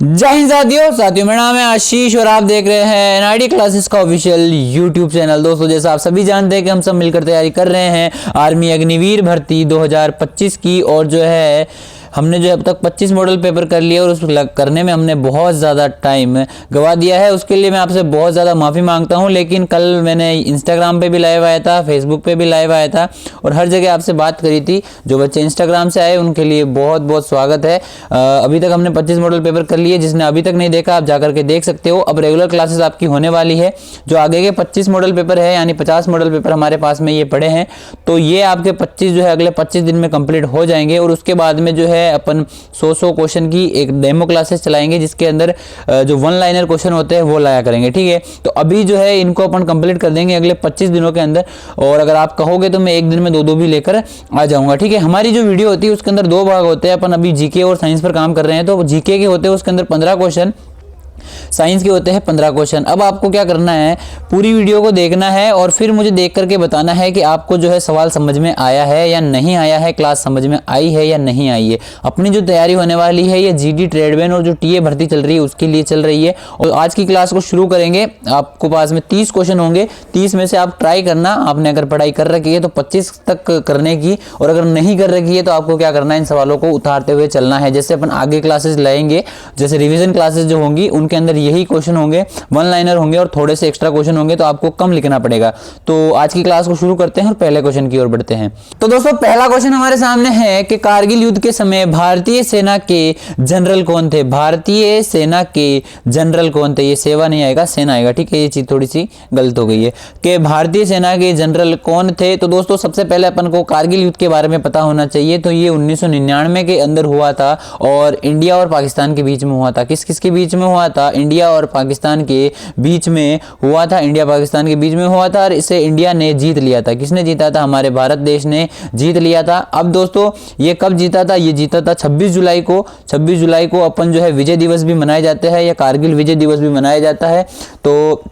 जय हिंद साथियों मेरा नाम है आशीष और आप देख रहे हैं एनआईडी क्लासेस का ऑफिशियल यूट्यूब चैनल। दोस्तों जैसा आप सभी जानते हैं कि हम सब मिलकर तैयारी कर रहे हैं आर्मी अग्निवीर भर्ती 2025 की। और जो है हमने जो अब तक 25 मॉडल पेपर कर लिए और उस करने में हमने बहुत ज़्यादा टाइम गवा दिया है। उसके लिए मैं आपसे बहुत ज़्यादा माफ़ी मांगता हूं। लेकिन कल मैंने इंस्टाग्राम पे भी लाइव आया था, फेसबुक पे भी लाइव आया था और हर जगह आपसे बात करी थी। जो बच्चे इंस्टाग्राम से आए उनके लिए बहुत बहुत स्वागत है। अभी तक हमने 25 मॉडल पेपर कर लिए। जिसने अभी तक नहीं देखा आप जाकर के देख सकते हो। अब रेगुलर क्लासेस आपकी होने वाली है। जो आगे के 25 मॉडल पेपर है यानी 50 मॉडल पेपर हमारे पास में ये पड़े हैं, तो ये आपके 25 जो है अगले 25 दिन में कंप्लीट हो जाएंगे। और उसके बाद में जो है अपन 100 क्वेश्चन की एक डेमो क्लासेस चलाएंगे जिसके अंदर जो वन लाइनर क्वेश्चन होते हैं वो लाया करेंगे। ठीक है, तो अभी जो है इनको अपन कंप्लीट कर देंगे अगले 25 दिनों के अंदर। और अगर आप कहोगे तो मैं एक दिन में दो भी लेकर आ जाऊंगा। ठीक है, हमारी जो वीडियो होती है उसके अंदर 2 भाग होते हैं। अपन अभी जीके और साइंस पर काम कर रहे हैं, तो जीके के होते हैं उसके अंदर 15 क्वेश्चन, साइंस के होते हैं 15 क्वेश्चन। अब आपको क्या करना है, पूरी वीडियो को देखना है और फिर मुझे देख करके बताना है कि आपको जो है सवाल समझ में आया है या नहीं आया है, क्लास समझ में आई है या नहीं आई है। अपनी जो तैयारी होने वाली है ये जीडी ट्रेडमैन और जो टीए भर्ती चल रही है उसके लिए चल रही है। और आज की क्लास को शुरू करेंगे। आपको पास में 30 क्वेश्चन होंगे, 30 में से आप ट्राई करना। आपने अगर पढ़ाई कर रखी है तो 25 तक करने की, और अगर नहीं कर रखी है तो आपको क्या करना है, इन सवालों को उतारते हुए चलना है। जैसे अपन आगे क्लासेस लाएंगे, जैसे रिवीजन क्लासेस जो होंगी उनके अंदर यही क्वेश्चन होंगे, वन लाइनर होंगे और थोड़े से एक्स्ट्रा क्वेश्चन होंगे, तो आपको कम लिखना पड़ेगा। तो आज की क्लास को शुरू करते हैं और पहले क्वेश्चन की ओर बढ़ते हैं। तो दोस्तों पहला क्वेश्चन हमारे सामने है कि कारगिल युद्ध के समय भारतीय सेना के जनरल कौन थे। भारतीय सेना के जनरल कौन थे, ये सेवा नहीं आएगा, सेना आएगा। ठीक है, ये चीज थोड़ी सी गलत हो गई है कि भारतीय सेना के जनरल कौन थे। तो दोस्तों सबसे पहले अपन को कारगिल युद्ध के बारे में पता होना चाहिए। तो ये 1999 के अंदर हुआ था और इंडिया और पाकिस्तान के बीच में हुआ था। किस किस के बीच में हुआ था, इंडिया और पाकिस्तान के बीच में हुआ था। इंडिया पाकिस्तान के बीच में हुआ था और इसे इंडिया ने जीत लिया था। किसने जीता था, हमारे भारत देश ने जीत लिया था। अब दोस्तों ये कब जीता था, ये जीता था 26 जुलाई को। 26 जुलाई को अपन जो है विजय दिवस भी मनाए जाते हैं या कारगिल विजय दिवस भी मनाया जाता है। तो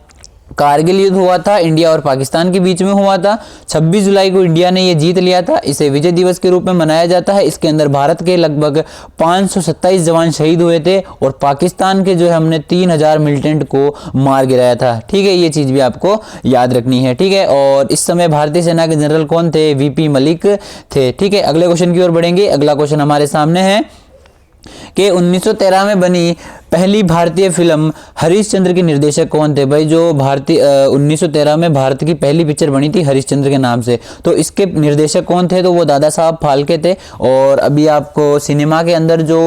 कारगिल युद्ध हुआ था, इंडिया और पाकिस्तान के बीच में हुआ था। 26 जुलाई को इंडिया ने ये जीत लिया था। इसे विजय दिवस के रूप में मनाया जाता है। इसके अंदर भारत के लगभग 527 जवान शहीद हुए थे और पाकिस्तान के जो है हमने 3000 मिलिटेंट को मार गिराया था। ठीक है, ये चीज भी आपको याद रखनी है। ठीक है, और इस समय भारतीय सेना के जनरल कौन थे, वीपी मलिक थे। ठीक है, अगले क्वेश्चन की ओर बढ़ेंगे। अगला क्वेश्चन हमारे सामने है कि 1913 में बनी पहली भारतीय फिल्म हरिश्चंद्र के निर्देशक कौन थे। भाई जो भारतीय 1913 में भारत की पहली पिक्चर बनी थी हरिश्चंद्र के नाम से, तो इसके निर्देशक कौन थे, तो वो दादा साहब फाल्के थे। और अभी आपको सिनेमा के अंदर जो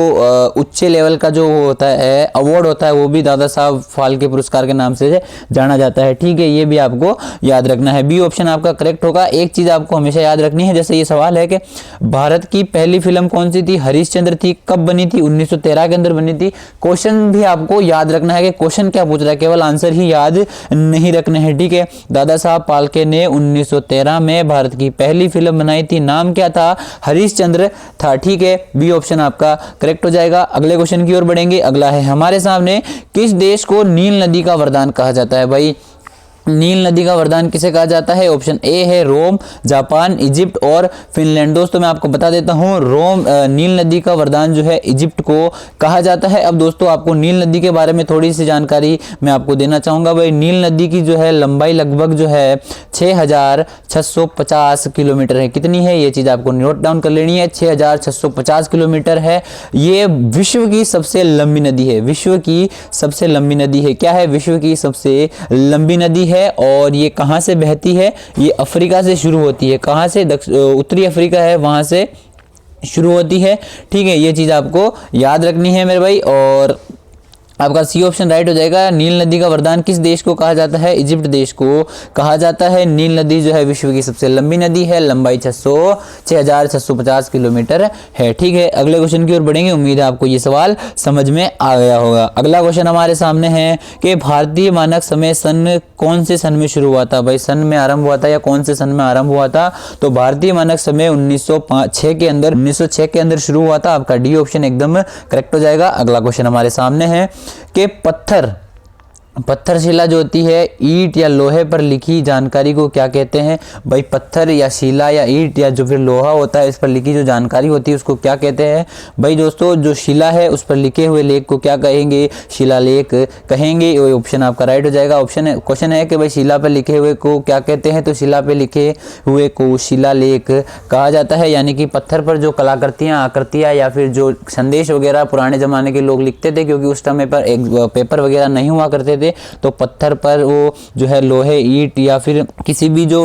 उच्च लेवल का जो होता है अवार्ड होता है वो भी दादा साहब फाल्के पुरस्कार के नाम से जाना जाता है। ठीक है, ये भी आपको याद रखना है। बी ऑप्शन आपका करेक्ट होगा। एक चीज आपको हमेशा याद रखनी है, जैसे ये सवाल है कि भारत की पहली फिल्म कौन सी थी, हरिश्चंद्र थी। कब बनी थी, 1913 के अंदर बनी थी। क्वेश्चन भी आपको याद रखना है कि क्वेश्चन क्या पूछ रहा है, केवल आंसर ही याद नहीं रखने हैं। ठीक है, दादा साहब फाल्के ने 1913 में भारत की पहली फिल्म बनाई थी। नाम क्या था, हरिश्चंद्र था। ठीक है, बी ऑप्शन आपका करेक्ट हो जाएगा। अगले क्वेश्चन की ओर बढ़ेंगे। अगला है हमारे सामने, किस देश को नील नदी का वरदान कहा जाता है। भाई नील नदी का वरदान किसे कहा जाता है, ऑप्शन ए है रोम, जापान, इजिप्ट और फिनलैंड। दोस्तों मैं आपको बता देता हूं, नील नदी का वरदान जो है इजिप्ट को कहा जाता है। अब दोस्तों आपको नील नदी के बारे में थोड़ी सी जानकारी मैं आपको देना चाहूंगा। भाई नील नदी की जो है लंबाई लगभग जो है 6650 किलोमीटर है। कितनी है, ये चीज आपको नोट डाउन कर लेनी है, 6650 किलोमीटर है। ये विश्व की सबसे लंबी नदी है। विश्व की सबसे लंबी नदी है। क्या है, विश्व की सबसे लंबी नदी है। और ये कहां से बहती है, ये अफ्रीका से शुरू होती है। कहां से, उत्तरी अफ्रीका है वहां से शुरू होती है। ठीक है, ये चीज आपको याद रखनी है मेरे भाई। और आपका सी ऑप्शन राइट हो जाएगा। नील नदी का वरदान किस देश को कहा जाता है, इजिप्ट देश को कहा जाता है। नील नदी जो है विश्व की सबसे लंबी नदी है, लंबाई 6650 किलोमीटर है। ठीक है, अगले क्वेश्चन की ओर बढ़ेंगे। उम्मीद है आपको ये सवाल समझ में आ गया होगा। अगला क्वेश्चन हमारे सामने है कि भारतीय मानक समय सन कौन से सन में शुरू हुआ था। भाई सन में आरंभ हुआ था या कौन से सन में आरंभ हुआ था, तो भारतीय मानक समय 1906 के अंदर शुरू हुआ था। आपका डी ऑप्शन एकदम करेक्ट हो जाएगा। अगला क्वेश्चन हमारे सामने है कि पत्थर पत्थर शिला जो होती है ईंट या लोहे पर लिखी जानकारी को क्या कहते हैं? भाई पत्थर या शिला या ईंट या जो फिर लोहा होता है इस पर लिखी जो जानकारी होती है उसको क्या कहते हैं? भाई दोस्तों जो शिला है उस पर लिखे हुए लेख को क्या कहेंगे? शिलालेख कहेंगे। वो ऑप्शन आपका राइट हो जाएगा। ऑप्शन क्वेश्चन है कि भाई शिला पर लिखे हुए को क्या कहते हैं? तो शिला पर लिखे हुए को शिलालेख कहा जाता है। यानी कि पत्थर पर जो कलाकृतियाँ आकृतियाँ या फिर जो संदेश वगैरह पुराने ज़माने के लोग लिखते थे, क्योंकि उस समय पर एक पेपर वगैरह नहीं हुआ करते थे, तो पत्थर पर वो जो है लोहे ईंट या फिर किसी भी जो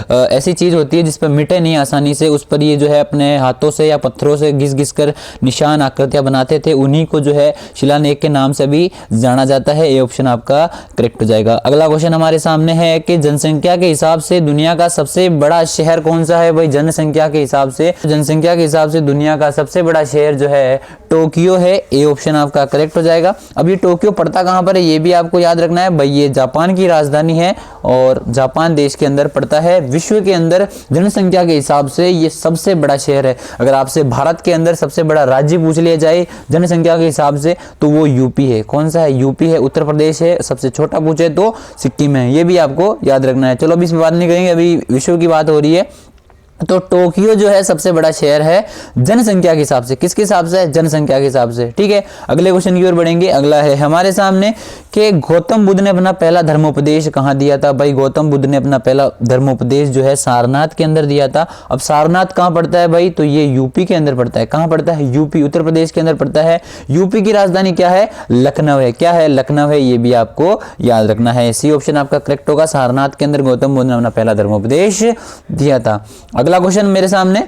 ऐसी चीज़ होती है जिस पर मिटे नहीं आसानी से, उस पर ये जो है अपने हाथों से या पत्थरों से घिस घिस कर निशान आकृतियां बनाते थे, उन्हीं को जो है शिलालेख के नाम से भी जाना जाता है। ये ऑप्शन आपका करेक्ट हो जाएगा। अगला क्वेश्चन हमारे सामने है कि जनसंख्या के हिसाब से दुनिया का सबसे बड़ा शहर कौन सा है? भाई जनसंख्या के हिसाब से दुनिया का सबसे बड़ा शहर जो है टोक्यो है। ये ऑप्शन आपका करेक्ट हो जाएगा। अब ये टोक्यो पड़ता कहाँ पर है ये भी आपको याद रखना है। भाई ये जापान की राजधानी है और जापान देश के अंदर पड़ता है। विश्व के अंदर जनसंख्या के हिसाब से ये सबसे बड़ा शहर है। अगर आपसे भारत के अंदर सबसे बड़ा राज्य पूछ लिया जाए जनसंख्या के हिसाब से तो वो यूपी है। कौन सा है? यूपी है। उत्तर प्रदेश है। सबसे छोटा पूछे तो सिक्किम है। ये भी आपको याद रखना है। चलो अभी इसमें बात नहीं करेंगे, अभी विश्व की बात हो रही है। तो टोक्यो जो है सबसे बड़ा शहर है जनसंख्या के हिसाब से। किसके हिसाब से? जनसंख्या के हिसाब से। ठीक है, अगले क्वेश्चन की ओर बढ़ेंगे। अगला है हमारे सामने कि गौतम बुद्ध ने अपना पहला धर्मोपदेश कहाँ दिया था? भाई गौतम बुद्ध ने अपना पहला धर्मोपदेश जो है सारनाथ के अंदर दिया था। अब सारनाथ कहाँ पड़ता है भाई? तो ये यूपी के अंदर पड़ता है। कहाँ पड़ता है? यूपी, उत्तर प्रदेश के अंदर पड़ता है। यूपी की राजधानी क्या है? लखनऊ है। क्या है? लखनऊ है। ये भी आपको याद रखना है। सी ऑप्शन आपका करेक्ट होगा। सारनाथ के अंदर गौतम बुद्ध ने अपना पहला धर्मोपदेश दिया था। अगला क्वेश्चन मेरे सामने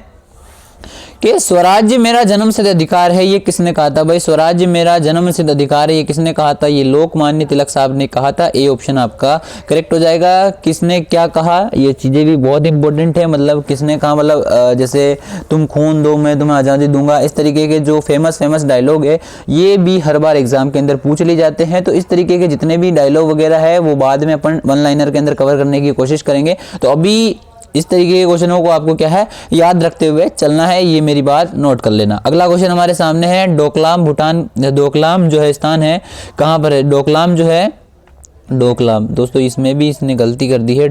कि स्वराज्य मेरा जन्मसिद्ध अधिकार है, ये किसने कहा था? भाई स्वराज्य मेरा जन्मसिद्ध अधिकार है, ये किसने कहा था? ये लोकमान्य तिलक साहब ने कहा था। ए ऑप्शन आपका करेक्ट हो जाएगा। किसने क्या कहा? ये चीजें भी बहुत इंपॉर्टेंट है। मतलब किसने कहा, मतलब जैसे तुम खून दो मैं तुम्हें आज़ादी दूंगा, इस तरीके के जो फेमस डायलॉग है ये भी हर बार एग्जाम के अंदर पूछ लिए जाते हैं। तो इस तरीके के जितने भी डायलॉग वगैरह है वो बाद में अपन वन लाइनर के अंदर कवर करने की कोशिश करेंगे। तो अभी इस तरीके के क्वेश्चनों को आपको क्या है याद रखते हुए चलना है। ये मेरी बात नोट कर लेना। अगला क्वेश्चन हमारे सामने है डोकलाम भूटान। डोकलाम जो है स्थान है कहाँ पर है? डोकलाम जो है, डोकलाम दोस्तों इसमें भी इसने गलती कर दी है।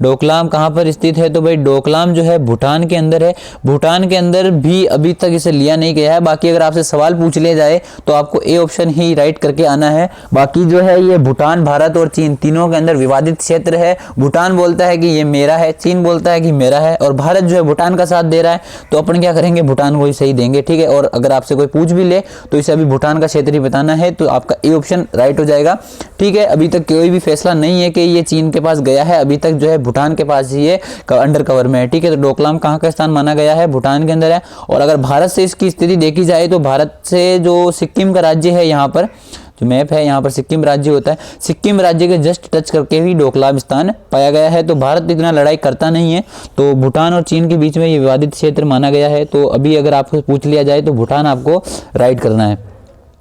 डोकलाम कहाँ पर स्थित है? तो भाई डोकलाम जो है भूटान के अंदर है। भूटान के अंदर भी अभी तक इसे लिया नहीं गया है। बाकी अगर आपसे सवाल पूछ लिया जाए तो आपको ए ऑप्शन ही राइट करके आना है। बाकी जो है ये भूटान, भारत और चीन तीनों के अंदर विवादित क्षेत्र है। भूटान बोलता है कि ये मेरा है, चीन बोलता है कि मेरा है, और भारत जो है भूटान का साथ दे रहा है। तो अपन क्या करेंगे? भूटान को ही सही देंगे। ठीक है, और अगर आपसे कोई पूछ भी ले तो इसे अभी भूटान का क्षेत्र ही बताना है, तो आपका ए ऑप्शन राइट हो जाएगा। ठीक है, अभी तक कोई भी फैसला नहीं है कि ये चीन के पास गया है। अभी तक जो है भूटान के पास ही ये अंडर कवर में है। ठीक है, तो डोकलाम कहाँ का स्थान माना गया है? भूटान के अंदर है। और अगर भारत से इसकी स्थिति देखी जाए तो भारत से जो सिक्किम का राज्य है, यहाँ पर जो मैप है यहाँ पर सिक्किम राज्य होता है। सिक्किम राज्य के जस्ट टच करके ही डोकलाम स्थान पाया गया है। तो भारत इतना लड़ाई करता नहीं है, तो भूटान और चीन के बीच में ये विवादित क्षेत्र माना गया है। तो अभी अगर आपको पूछ लिया जाए तो भूटान आपको राइट करना है।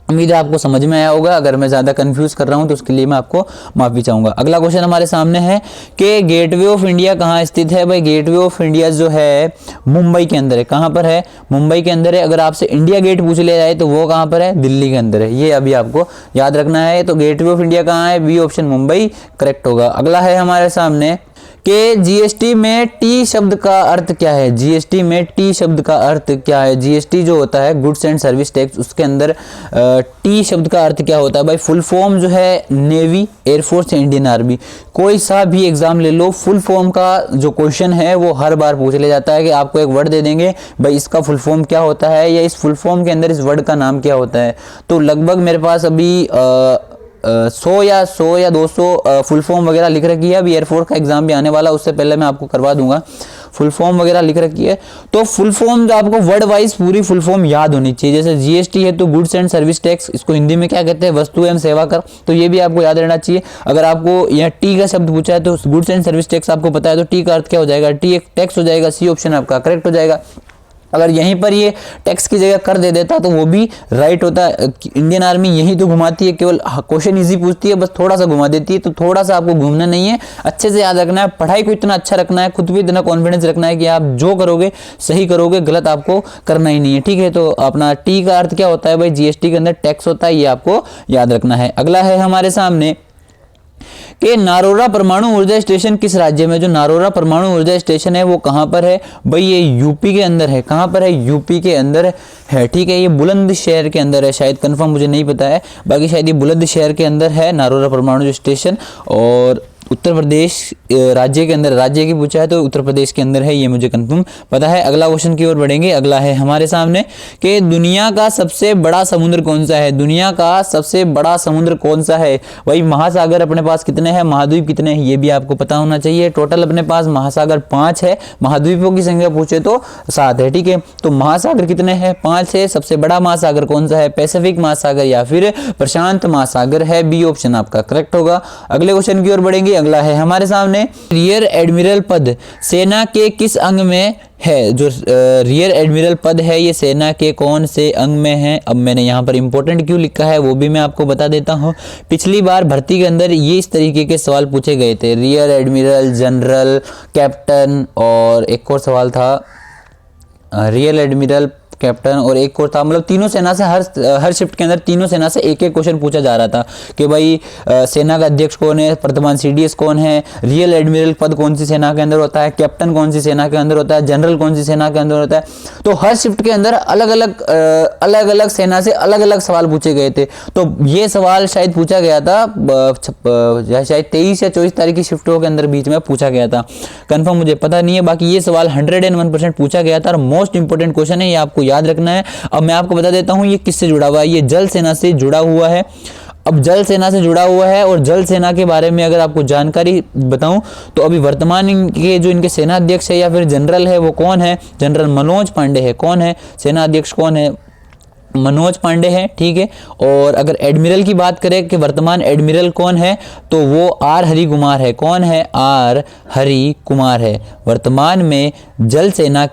उम्मीद है आपको समझ में आया होगा। अगर मैं ज़्यादा कंफ्यूज कर रहा हूं तो उसके लिए मैं आपको माफ़ी चाहूँगा। अगला क्वेश्चन हमारे सामने है कि गेटवे ऑफ इंडिया कहाँ स्थित है? भाई गेटवे ऑफ इंडिया जो है मुंबई के अंदर है। कहाँ पर है? मुंबई के अंदर है। अगर आपसे इंडिया गेट पूछ लिया जाए तो वो कहाँ पर है? दिल्ली के अंदर है। ये अभी आपको याद रखना है। तो गेटवे ऑफ इंडिया कहाँ है? बी ऑप्शन मुंबई करेक्ट होगा। अगला है हमारे सामने कि जीएसटी में टी शब्द का अर्थ क्या है? जीएसटी में टी शब्द का अर्थ क्या है? जीएसटी जो होता है गुड्स एंड सर्विस टैक्स, उसके अंदर टी शब्द का अर्थ क्या होता है? भाई फुल फॉर्म जो है नेवी, एयरफोर्स या इंडियन आर्मी, कोई सा भी एग्जाम ले लो, फुल फॉर्म का जो क्वेश्चन है वो हर बार पूछ लिया जाता है कि आपको एक वर्ड दे देंगे, भाई इसका फुल फॉर्म क्या होता है या इस फुल फॉर्म के अंदर इस वर्ड का नाम क्या होता है। तो लगभग मेरे पास अभी 100 या 200 फुल फॉर्म वगैरह लिख रखी है। अभी एयरफोर्स का एग्जाम भी आने वाला, उससे पहले मैं आपको करवा दूंगा। फुल फॉर्म वगैरह लिख रखी है। तो फुल फॉर्म जो आपको वर्ड वाइज पूरी फुल फॉर्म याद होनी चाहिए। जैसे जीएसटी है तो गुड्स एंड सर्विस टैक्स, इसको हिंदी में क्या कहते हैं? वस्तु एवं सेवा कर। तो ये भी आपको याद रहना चाहिए। अगर आपको यहाँ टी का शब्द पूछा है तो गुड्स एंड सर्विस टैक्स आपको पता है, तो टी का अर्थ क्या हो जाएगा? टी एक टैक्स हो जाएगा। सी ऑप्शन आपका करेक्ट हो जाएगा। अगर यहीं पर ये टैक्स की जगह कर दे देता तो वो भी राइट होता। इंडियन आर्मी यही तो घुमाती है, केवल क्वेश्चन इजी पूछती है, बस थोड़ा सा घुमा देती है। तो थोड़ा सा आपको घूमना नहीं है, अच्छे से याद रखना है, पढ़ाई को इतना अच्छा रखना है, खुद भी इतना कॉन्फिडेंस रखना है कि आप जो करोगे सही करोगे, गलत आपको करना ही नहीं है। ठीक है, तो अपना टी का अर्थ क्या होता है? भाई जीएसटी के अंदर टैक्स होता है, ये आपको याद रखना है। अगला है हमारे सामने कि नारोरा परमाणु ऊर्जा स्टेशन किस राज्य में, जो नारोरा परमाणु ऊर्जा स्टेशन है वो कहाँ पर है भाई, ये यूपी के अंदर है। कहाँ पर है, यूपी के अंदर है, ठीक है। ये बुलंदशहर के अंदर है, शायद कंफर्म मुझे नहीं पता है, बाकी शायद ये बुलंदशहर के अंदर है नारोरा परमाणु स्टेशन। और उत्तर प्रदेश राज्य के अंदर, राज्य की पूछा है तो उत्तर प्रदेश के अंदर है, ये मुझे कंफर्म पता है। अगला क्वेश्चन की ओर बढ़ेंगे। अगला है हमारे सामने कि दुनिया का सबसे बड़ा समुद्र कौन सा है, दुनिया का सबसे बड़ा समुद्र कौन सा है। वही महासागर अपने पास कितने हैं, महाद्वीप कितने हैं, ये भी आपको पता होना चाहिए। टोटल अपने पास महासागर 5 है, महाद्वीपों की संख्या पूछे तो 7 है, ठीक है। तो महासागर कितने हैं, 5 है। सबसे बड़ा महासागर कौन सा है, पैसिफिक महासागर या फिर प्रशांत महासागर है, बी ऑप्शन आपका करेक्ट होगा। अगले क्वेश्चन की ओर बढ़ेंगे। अगला है हमारे सामने रियर एडमिरल पद सेना के किस अंग में है, जो रियर एडमिरल पद है ये सेना के कौन से अंग में है। अब मैंने यहाँ पर इंपॉर्टेंट क्यों लिखा है वो भी मैं आपको बता देता हूँ। पिछली बार भर्ती के अंदर ये इस तरीके के सवाल पूछे गए थे, रियर एडमिरल, जनरल, कैप्टन और एक और सवाल था रियर एडमिरल, कैप्टन और एक और था, मतलब तीनों सेना से हर शिफ्ट के अंदर तीनों सेना से एक एक क्वेश्चन पूछा जा रहा था कि भाई सेना का अध्यक्ष कौन है, वर्तमान सीडीएस कौन है, रियल एडमिरल पद कौन सी सेना के अंदर होता है, कैप्टन कौन सी सेना के अंदर होता है, जनरल कौन सी सेना के अंदर होता है। तो हर शिफ्ट के अंदर अलग अलग सेना से अलग अलग सवाल पूछे गए थे। तो ये सवाल शायद पूछा गया था शायद 23 या 24 तारीख की शिफ्टों के अंदर बीच में पूछा गया था, कंफर्म मुझे पता नहीं है। बाकी ये सवाल 101% पूछा गया था और मोस्ट इंपोर्टेंट क्वेश्चन है, ये आपको याद रखना है। अब मैं आपको बता देता हूं ये किससे जुड़ा हुआ है, ये जल सेना से जुड़ा हुआ है। अब जल सेना से जुड़ा हुआ है और जल सेना के बारे में अगर आपको जानकारी बताऊं तो अभी वर्तमान इनके जो इनके सेना अध्यक्ष है या फिर जनरल है वो कौन है, जनरल मनोज पांडे है। कौन है सेना अध्यक्ष, कौन है, मनोज पांडे है, ठीक है। और अगर एडमिरल की बात करें कि वर्तमान एडमिरल कौन है तो वो आर हरि कुमार है। कौन है, आर हरि कुमार है। वर्तमान में जल सेना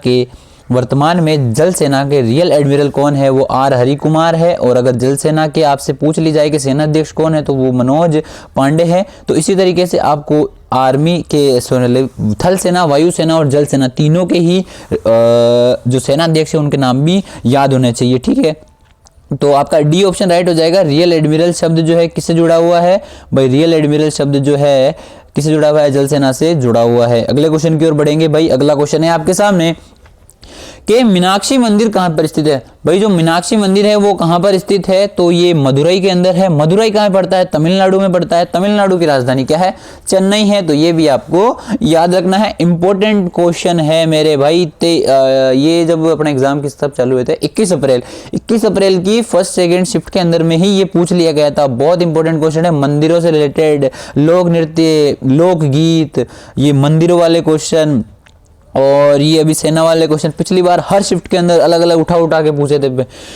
के रियल एडमिरल कौन है, वो आर हरि कुमार है। और अगर जल सेना के आपसे पूछ ली जाए कि सेना अध्यक्ष कौन है तो वो मनोज पांडे है। तो इसी तरीके से आपको आर्मी के थल सेना, वायु सेना और जल सेना तीनों के ही जो सेना अध्यक्ष है उनके नाम भी याद होने चाहिए, ठीक है। तो आपका डी ऑप्शन राइट हो जाएगा। रियल एडमिरल शब्द जो है किससे जुड़ा हुआ है भाई, रियल एडमिरल शब्द जो है किससे जुड़ा हुआ है, जल सेना से जुड़ा हुआ है। अगले क्वेश्चन की ओर बढ़ेंगे भाई। अगला क्वेश्चन है आपके सामने कि मीनाक्षी मंदिर कहाँ पर स्थित है। भाई जो मीनाक्षी मंदिर है वो कहाँ पर स्थित है, तो ये मदुरई के अंदर है। मदुरई कहाँ पड़ता है, तमिलनाडु में पड़ता है। तमिलनाडु की राजधानी क्या है, चेन्नई है। तो ये भी आपको याद रखना है, इंपॉर्टेंट क्वेश्चन है मेरे भाई। ये जब अपने एग्जाम की सब चालू हुए थे 21 अप्रैल की फर्स्ट सेकेंड शिफ्ट के अंदर में ही ये पूछ लिया गया था। बहुत इंपॉर्टेंट क्वेश्चन है, मंदिरों से रिलेटेड, लोक नृत्य, लोकगीत, ये मंदिरों वाले क्वेश्चन और ये अभी सेना वाले क्वेश्चन पिछली बार हर शिफ्ट के अंदर अलग अलग उठा के पूछे थे।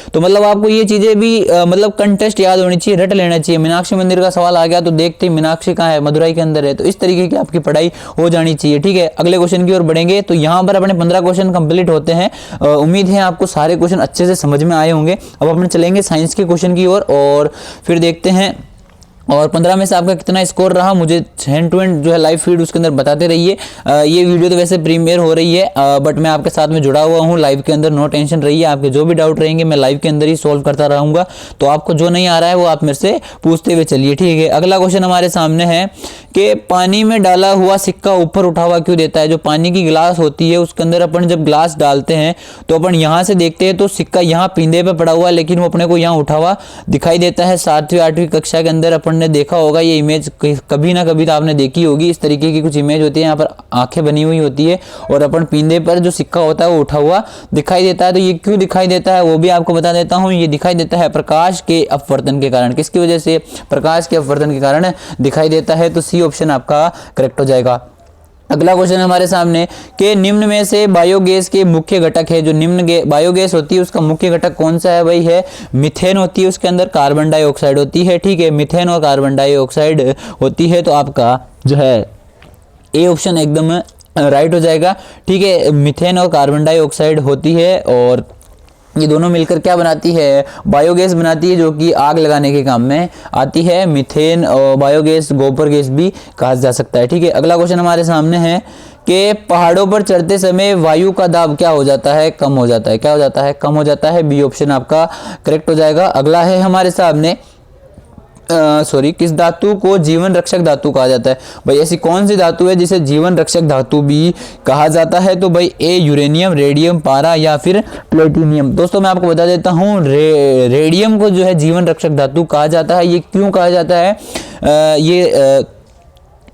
तो मतलब आपको ये चीजें भी मतलब कंटेस्ट याद होनी चाहिए, रट लेना चाहिए। मीनाक्षी मंदिर का सवाल आ गया तो देखते ही मीनाक्षी कहाँ है, मदुरई के अंदर है। तो इस तरीके की आपकी पढ़ाई हो जानी चाहिए, ठीक है। अगले क्वेश्चन की ओर बढ़ेंगे। तो यहाँ पर अपने 15 क्वेश्चन कंप्लीट होते हैं। उम्मीद है आपको सारे क्वेश्चन अच्छे से समझ में आए होंगे। अब अपने चलेंगे साइंस के क्वेश्चन की ओर और फिर देखते हैं और 15 में से आपका कितना स्कोर रहा मुझे हैंड टू हैंड जो है लाइव फीड उसके अंदर बताते रहिए। ये वीडियो तो वैसे प्रीमियर हो रही है बट मैं आपके साथ में जुड़ा हुआ हूँ लाइव के अंदर। नो टेंशन रहिए, आपके जो भी डाउट रहेंगे मैं लाइव के अंदर ही सॉल्व करता रहूँगा। तो आपको जो नहीं आ रहा है वो आप मेरे से पूछते हुए चलिए, ठीक है। अगला क्वेश्चन हमारे सामने है कि पानी में डाला हुआ सिक्का ऊपर उठा हुआ क्यों देता है। जो पानी की गिलास होती है उसके अंदर अपन जब ग्लास डालते हैं तो अपन यहाँ से देखते हैं तो सिक्का यहाँ पींदे पे पड़ा हुआ है, लेकिन वो अपने को यहाँ उठा हुआ दिखाई देता है। 7वीं 8वीं कक्षा के अंदर अपन ने देखा होगा ये इमेज, कभी ना कभी तो आपने देखी होगी। इस तरीके की कुछ इमेज होती है, यहाँ पर आंखें बनी हुई होती है और अपन पींदे पर जो सिक्का होता है वो उठा हुआ दिखाई देता है। तो ये क्यों दिखाई देता है वो भी आपको बता देता हूँ। ये दिखाई देता है प्रकाश के अपवर्तन के कारण। किसकी वजह से, प्रकाश के अपवर्तन के कारण दिखाई देता है। तो सी ऑप्शन आपका करेक्ट हो जाएगा। अगला क्वेश्चन हमारे सामने कि निम्न में से बायोगैस के मुख्य घटक है। जो निम्न बायोगैस होती है उसका मुख्य घटक कौन सा है भाई, है मीथेन होती है, उसके अंदर कार्बन डाइऑक्साइड होती है, ठीक है। मीथेन और कार्बन डाइऑक्साइड होती है। तो आपका जो है ए ऑप्शन एकदम राइट हो जाएगा, ठीक है। मीथेन और कार्बन डाइऑक्साइड होती है और ये दोनों मिलकर क्या बनाती है, बायोगैस बनाती है, जो कि आग लगाने के काम में आती है। मीथेन और बायोगैस गोबर गैस भी कहा जा सकता है, ठीक है। अगला क्वेश्चन हमारे सामने है कि पहाड़ों पर चढ़ते समय वायु का दाब क्या हो जाता है, कम हो जाता है। क्या हो जाता है, कम हो जाता है। बी ऑप्शन आपका करेक्ट हो जाएगा। अगला है हमारे सामने किस धातु को जीवन रक्षक धातु कहा जाता है? भाई ऐसी कौन सी धातु है जिसे जीवन रक्षक धातु भी कहा जाता है? तो भाई ए यूरेनियम, रेडियम, पारा या फिर प्लेटिनियम। दोस्तों मैं आपको बता देता हूँ, रेडियम को जो है जीवन रक्षक धातु कहा जाता है। ये क्यों कहा जाता है?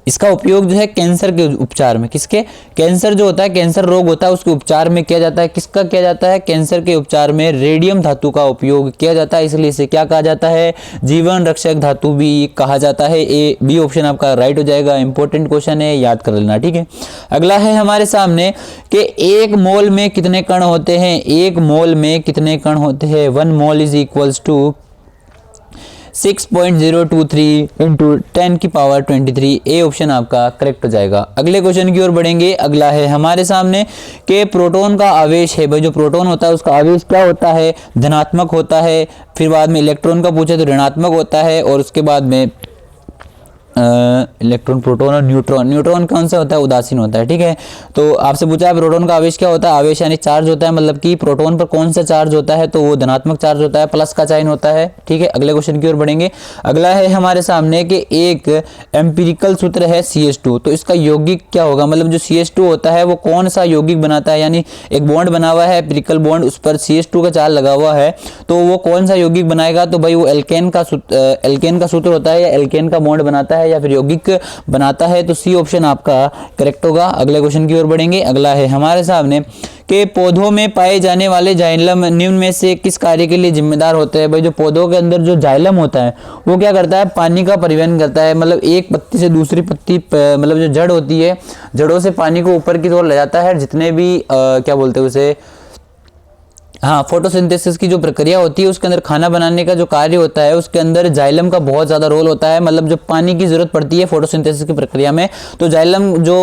इसका उपयोग जो है कैंसर के उपचार में, किसके? कैंसर जो होता है, कैंसर रोग होता है, उसके उपचार में किया जाता है। किसका किया जाता है? कैंसर के उपचार में रेडियम धातु का उपयोग किया जाता है, इसलिए इसे क्या कहा जाता है? जीवन रक्षक धातु भी कहा जाता है। ए बी ऑप्शन आपका राइट हो जाएगा। इंपॉर्टेंट क्वेश्चन है, याद कर लेना, ठीक है। अगला है हमारे सामने कि 1 मोल में कितने कण होते हैं? 1 मोल में कितने कण होते हैं? 1 mole is equals to 6.023 into 10 की पावर 23। ए ऑप्शन आपका करेक्ट हो जाएगा। अगले क्वेश्चन की ओर बढ़ेंगे। अगला है हमारे सामने कि प्रोटॉन का आवेश है। भाई जो प्रोटॉन होता है उसका आवेश क्या होता है? धनात्मक होता है। फिर बाद में इलेक्ट्रॉन का पूछे तो ऋणात्मक होता है। और उसके बाद में इलेक्ट्रॉन, प्रोटॉन और न्यूट्रॉन। न्यूट्रॉन कौन सा होता है? उदासीन होता है, ठीक है। तो आपसे पूछा है प्रोटॉन का आवेश क्या होता है? आवेश यानी चार्ज होता है, मतलब कि प्रोटॉन पर कौन सा चार्ज होता है? तो वो धनात्मक चार्ज होता है, प्लस का साइन होता है, ठीक है। अगले क्वेश्चन की ओर बढ़ेंगे। अगला है हमारे सामने कि एक एम्पिरिकल सूत्र है CH2, तो इसका यौगिक क्या होगा? मतलब जो CH2 होता है वो कौन सा यौगिक बनाता है? यानी एक बॉन्ड बना हुआ है, एम्पिरिकल बॉन्ड, उस पर CH2 का चार्ज लगा हुआ है, तो वो कौन सा यौगिक बनाएगा? तो भाई वो एल्केन का सूत्र होता है, या एल्केन का बॉन्ड बनाता है, या फिर यौगिक बनाता है। तो सी ऑप्शन आपका करेक्ट होगा। अगले क्वेश्चन की ओर बढ़ेंगे। अगला है हमारे सामने कि पौधों में पाए जाने वाले जाइलम निम्न में से किस कार्य के लिए जिम्मेदार होते हैं? भाई जो पौधों के अंदर जो जाइलम होता है वो क्या करता है? पानी का परिवहन करता है। मतलब एक पत्ती से दूसरी पत्ती, मतलब जो जड़ होती है, जड़ों से पानी को ऊपर की ओर ले जाता है। जितने भी क्या बोलते हैं उसे, हाँ, फोटोसिंथेसिस की जो प्रक्रिया होती है उसके अंदर खाना बनाने का जो कार्य होता है उसके अंदर जाइलम का बहुत ज़्यादा रोल होता है। मतलब जो पानी की जरूरत पड़ती है फोटोसिंथेसिस की प्रक्रिया में, तो जाइलम जो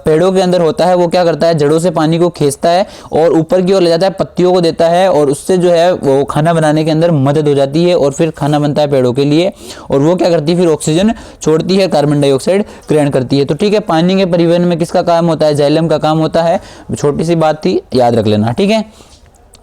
पेड़ों के अंदर होता है वो क्या करता है? जड़ों से पानी को खींचता है और ऊपर की ओर ले जाता है, पत्तियों को देता है, और उससे जो है वो खाना बनाने के अंदर मदद हो जाती है, और फिर खाना बनता है पेड़ों के लिए। और वो क्या करती है? फिर ऑक्सीजन छोड़ती है, कार्बन डाइऑक्साइड ग्रहण करती है। तो ठीक है, पानी के परिवहन में किसका काम होता है? जाइलम का काम होता है। छोटी सी बात थी, याद रख लेना, ठीक है।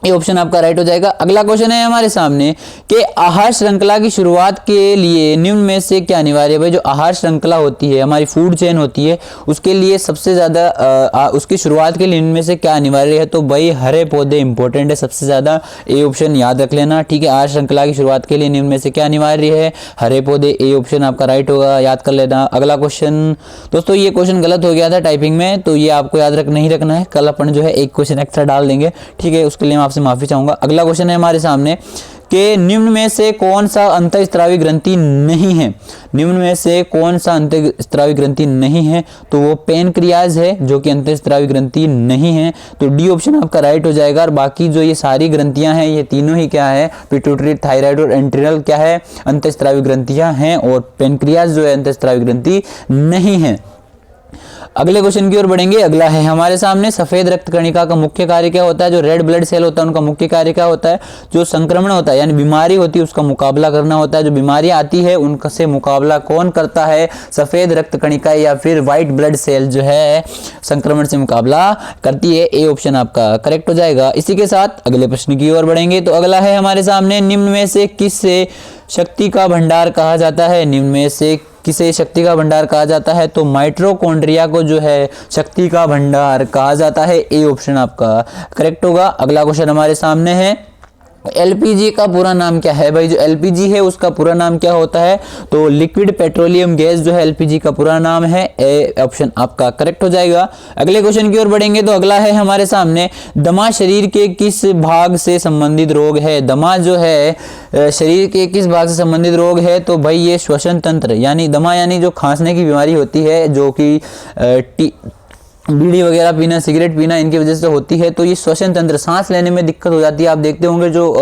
ये ऑप्शन आपका राइट हो जाएगा। अगला क्वेश्चन है हमारे सामने कि आहार श्रृंखला की शुरुआत के लिए निम्न में से क्या अनिवार्य है? भाई जो आहार श्रृंखला होती है, हमारी फूड चेन होती है, उसके लिए सबसे ज्यादा उसकी शुरुआत के लिए निम्न में से क्या अनिवार्य है? तो भाई हरे पौधे इंपॉर्टेंट है सबसे ज्यादा। ए ऑप्शन याद रख लेना, ठीक है। आहार श्रृंखला की शुरुआत के लिए निम्न में से क्या अनिवार्य है? हरे पौधे। ए ऑप्शन आपका राइट होगा, याद कर लेना। अगला क्वेश्चन, दोस्तों ये क्वेश्चन गलत हो गया था टाइपिंग में, तो ये आपको याद नहीं रखना है। कल अपन जो है एक क्वेश्चन एक्स्ट्रा डाल देंगे, ठीक है। उसके लिए आपसे माफी चाहूंगा। अगला क्वेश्चन है हमारे सामने कि निम्न में से कौन सा अंतःस्रावी ग्रंथि नहीं है? निम्न में से कौन सा अंतःस्रावी ग्रंथि नहीं है? तो वो पेनक्रियाज है जो कि अंतःस्रावी ग्रंथि नहीं है। तो डी ऑप्शन आपका राइट हो जाएगा। और बाकी जो ये सारी ग्रंथियां हैं ये तीनों ही क्या है? पिट्यूटरी, थायराइड और एड्रिनल क्या है? अंतःस्रावी ग्रंथियां हैं, और पेनक्रियाज जो है अंतःस्रावी ग्रंथि नहीं है। अगले क्वेश्चन की ओर बढ़ेंगे। अगला है हमारे सामने सफेद रक्त कणिका का मुख्य कार्य क्या होता है? जो रेड ब्लड सेल होता है उनका मुख्य कार्य क्या होता है? जो संक्रमण होता है यानी बीमारी होती है उसका मुकाबला करना होता है। जो बीमारी आती है उनसे मुकाबला कौन करता है? सफेद रक्त कणिका या फिर व्हाइट ब्लड सेल जो है संक्रमण से मुकाबला करती है। ए ऑप्शन आपका करेक्ट हो जाएगा। इसी के साथ अगले प्रश्न की ओर बढ़ेंगे। तो अगला है हमारे सामने निम्न में से किससे शक्ति का भंडार कहा जाता है? निम्न में से किसे शक्ति का भंडार कहा जाता है? तो माइटोकॉन्ड्रिया को जो है शक्ति का भंडार कहा जाता है। ए ऑप्शन आपका करेक्ट होगा। अगला क्वेश्चन हमारे सामने है, एलपीजी का पूरा नाम क्या है? भाई जो एलपीजी है उसका पूरा नाम क्या होता है? तो लिक्विड पेट्रोलियम गैस जो है एलपीजी का पूरा नाम है। ए ऑप्शन आपका करेक्ट हो जाएगा। अगले क्वेश्चन की ओर बढ़ेंगे। तो अगला है हमारे सामने, दमा शरीर के किस भाग से संबंधित रोग है? दमा जो है शरीर के किस भाग से संबंधित रोग है? तो भाई ये श्वसन तंत्र, यानी दमा यानी जो खांसने की बीमारी होती है, जो कि बीड़ी वगैरह पीना, सिगरेट पीना, इनकी वजह से होती है। तो ये श्वसन तंत्र, सांस लेने में दिक्कत हो जाती है। आप देखते होंगे जो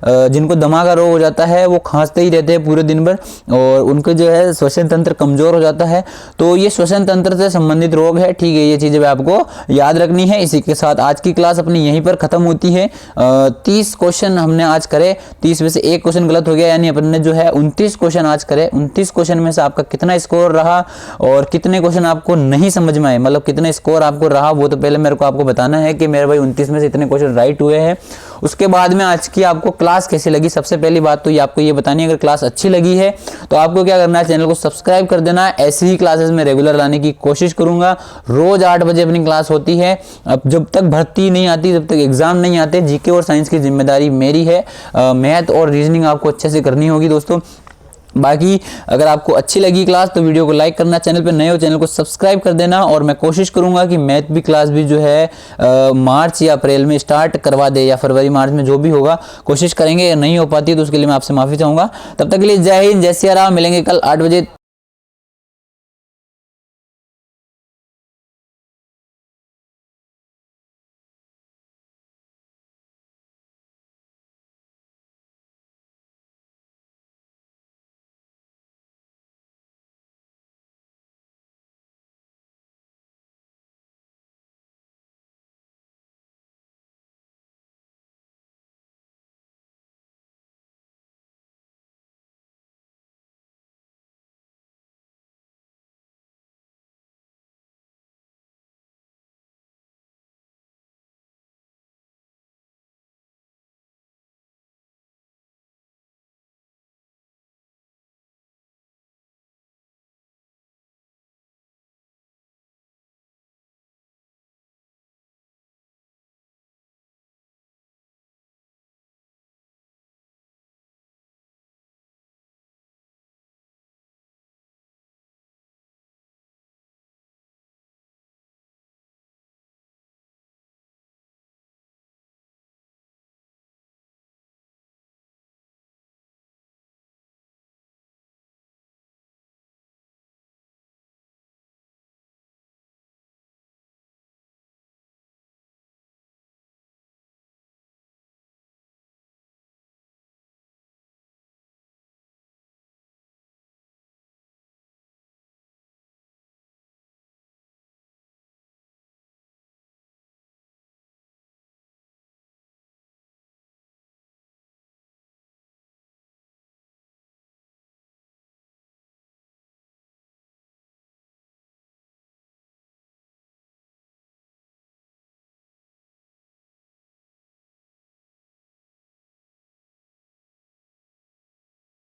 जिनको दमा का रोग हो जाता है वो खांसते ही रहते हैं पूरे दिन भर, और उनको जो है श्वसन तंत्र कमजोर हो जाता है। तो ये श्वसन तंत्र से संबंधित रोग है, ठीक है। ये चीजें आपको याद रखनी है। इसी के साथ आज की क्लास अपनी यहीं पर खत्म होती है। 30 क्वेश्चन हमने आज करे, 30 में से एक क्वेश्चन गलत हो गया, यानी अपन ने जो है 29 क्वेश्चन आज करे। 29 क्वेश्चन में से आपका कितना स्कोर रहा और कितने क्वेश्चन आपको नहीं समझ में आए, मतलब कितने स्कोर आपको रहा वो तो पहले मेरे को आपको बताना है कि मेरे भाई 29 में से इतने क्वेश्चन राइट हुए हैं। उसके बाद में आज की आपको क्लास कैसी लगी, सबसे पहली बात तो ये आपको ये बतानी है, अगर क्लास अच्छी लगी है तो आपको क्या करना है, चैनल को सब्सक्राइब कर देना है। ऐसी ही क्लासेस में रेगुलर लाने की कोशिश करूंगा। रोज 8 बजे अपनी क्लास होती है। अब जब तक भर्ती नहीं आती, जब तक एग्जाम नहीं आते, जीके और साइंस की जिम्मेदारी मेरी है। मैथ और रीजनिंग आपको अच्छे से करनी होगी दोस्तों। बाकी अगर आपको अच्छी लगी क्लास तो वीडियो को लाइक करना, चैनल पे नए हो चैनल को सब्सक्राइब कर देना। और मैं कोशिश करूंगा कि मैथ भी क्लास भी जो है मार्च या अप्रैल में स्टार्ट करवा दे, या फरवरी मार्च में जो भी होगा कोशिश करेंगे। नहीं हो पाती तो उसके लिए मैं आपसे माफ़ी चाहूँगा। तब तक के लिए जय हिंद, जय सिया राम। मिलेंगे कल 8 बजे,